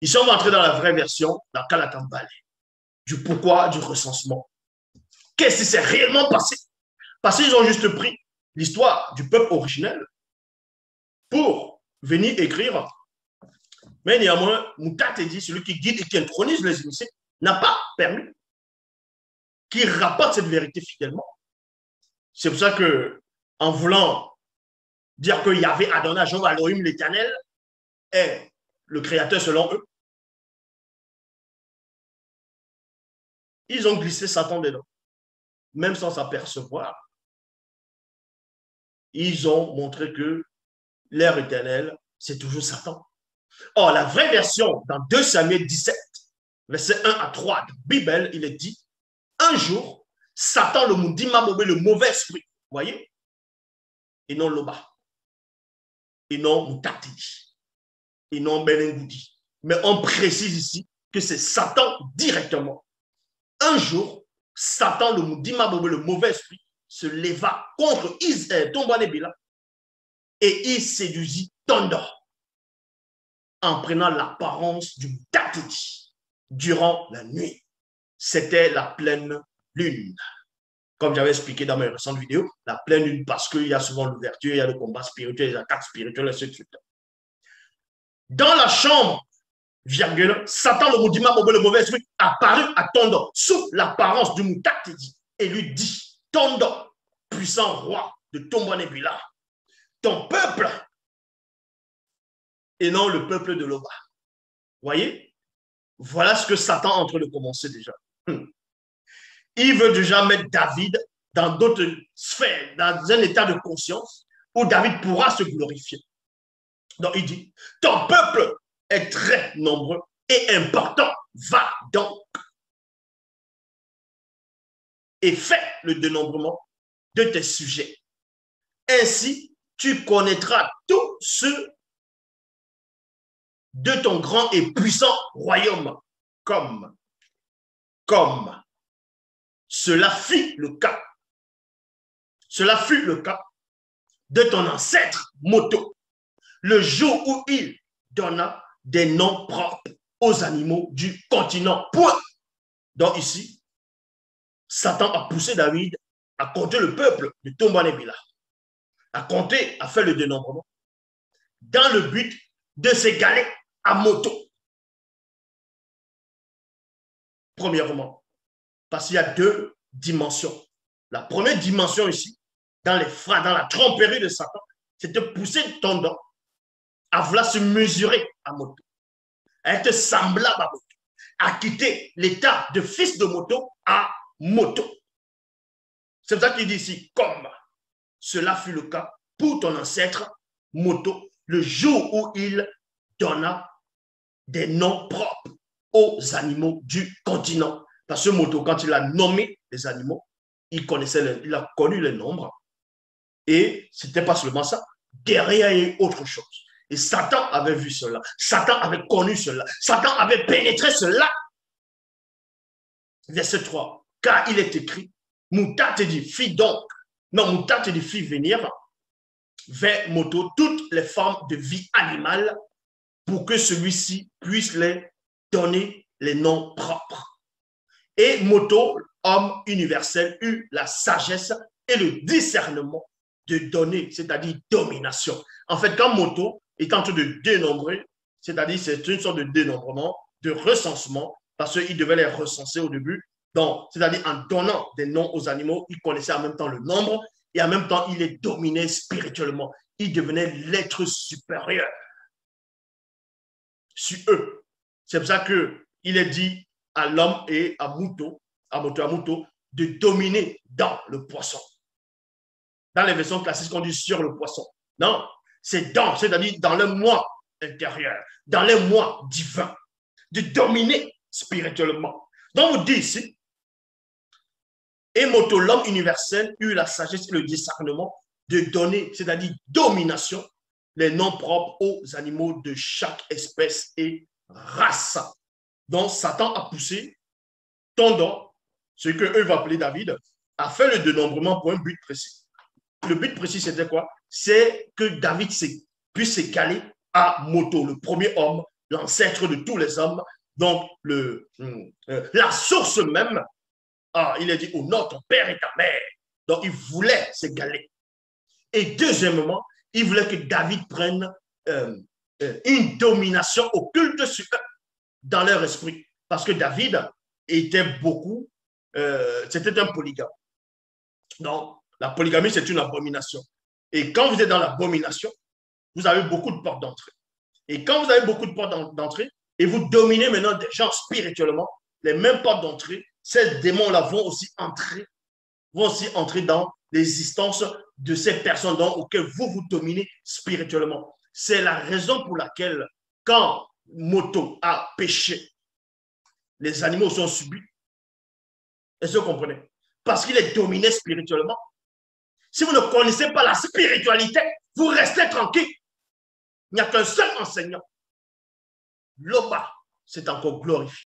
Ils sont rentrés dans la vraie version, dans Kalatambale, du pourquoi du recensement. Qu'est-ce qui s'est réellement passé? Parce qu'ils ont juste pris l'histoire du peuple originel pour venir écrire. Mais néanmoins, Moutate dit, celui qui guide et qui intronise les initiés, n'a pas permis qu'il rapporte cette vérité fidèlement. C'est pour ça que, en voulant dire que Yahvé Adonai, Jehovah Elohim, l'Éternel, est le créateur selon eux, ils ont glissé Satan dedans, même sans s'apercevoir. Ils ont montré que l'ère éternelle, c'est toujours Satan. Or, la vraie version, dans 2 Samuel 17, versets 1 à 3 de Bible, il est dit, un jour, Satan, le Moudima, le mauvais esprit, vous voyez, et non Loba, et non Moutati, et non Benengoudi. Mais on précise ici que c'est Satan directement. Un jour, Satan, le Moudima, le mauvais esprit, se leva contre Tombanebila et il séduisit Tondor en prenant l'apparence du Moutati durant la nuit. C'était la pleine lune. Comme j'avais expliqué dans mes récentes vidéos, la pleine lune parce qu'il y a souvent l'ouverture, il y a le combat spirituel, les attaques spirituelles, et ainsi de suite. Dans la chambre, virgule, Satan, le Moudima, le mauvais esprit, apparut à Tondor sous l'apparence du Moutati et lui dit, Tondor, puissant roi de Tombanebila, ton peuple, et non le peuple de Loba. Voyez? Voilà ce que Satan est en train de commencer déjà. Il veut déjà mettre David dans d'autres sphères, dans un état de conscience où David pourra se glorifier. Donc il dit, ton peuple est très nombreux et important, va donc et fais le dénombrement de tes sujets. Ainsi, tu connaîtras tous ceux de ton grand et puissant royaume, comme cela fut le cas. Cela fut le cas de ton ancêtre Moto, le jour où il donna des noms propres aux animaux du continent. Point. Donc ici, Satan a poussé David à compter le peuple de Tombanebila, à compter, à faire le dénombrement, dans le but de s'égaler à Moto. Premièrement, parce qu'il y a 2 dimensions. La première dimension ici, dans la tromperie de Satan, c'est de pousser Tondor à vouloir se mesurer à Moto, à être semblable à Moto, à quitter l'état de fils de Moto à Moto. C'est pour ça qu'il dit ici, comme cela fut le cas pour ton ancêtre Moto, le jour où il donna des noms propres aux animaux du continent. Parce que Moto, quand il a nommé les animaux, il a connu les nombres. Et ce n'était pas seulement ça. Derrière, il y a eu autre chose. Et Satan avait vu cela. Satan avait connu cela. Satan avait pénétré cela. Verset 3. Car il est écrit, Moutate dit, fit donc, non, Moutate dit, fit venir vers Moto toutes les formes de vie animale pour que celui-ci puisse les donner les noms propres. Et Moto, homme universel, eut la sagesse et le discernement de donner, c'est-à-dire domination. En fait, quand Moto est en train de dénombrer, c'est-à-dire c'est une sorte de dénombrement, de recensement, parce qu'il devait les recenser au début. Donc, c'est-à-dire en donnant des noms aux animaux, il connaissait en même temps le nombre et en même temps, il les dominait spirituellement. Il devenait l'être supérieur sur eux. C'est pour ça qu'il est dit à l'homme et à Moto, de dominer dans le poisson. Dans les versions classiques, on dit sur le poisson. Non, c'est dans, c'est-à-dire dans le moi intérieur, dans les moi divins, de dominer spirituellement. Donc, vous dites ici, et Moto, l'homme universel, eut la sagesse et le discernement de donner, c'est-à-dire domination, les noms propres aux animaux de chaque espèce et race. Donc, Satan a poussé Tondor, ce qu'eux vont appeler David, a fait le dénombrement pour un but précis. Le but précis, c'était quoi? C'est que David puisse s'égaler à Moto, le premier homme l'ancêtre de tous les hommes, donc la source même. Il est dit, honore ton père et ta mère. Donc, il voulait s'égaler. Et deuxièmement, il voulait que David prenne une domination occulte sur eux, dans leur esprit. Parce que David était beaucoup, c'était un polygame. Donc, la polygamie, c'est une abomination. Et quand vous êtes dans l'abomination, vous avez beaucoup de portes d'entrée. Et quand vous avez beaucoup de portes d'entrée, et vous dominez maintenant des gens spirituellement, les mêmes portes d'entrée, ces démons-là vont aussi entrer dans l'existence de ces personnes auxquelles vous dominez spirituellement. C'est la raison pour laquelle, quand Moto a péché, les animaux sont subis. Est-ce que vous comprenez? Parce qu'il est dominé spirituellement. Si vous ne connaissez pas la spiritualité, vous restez tranquille. Il n'y a qu'un seul enseignant. L'Oba, c'est encore glorifié.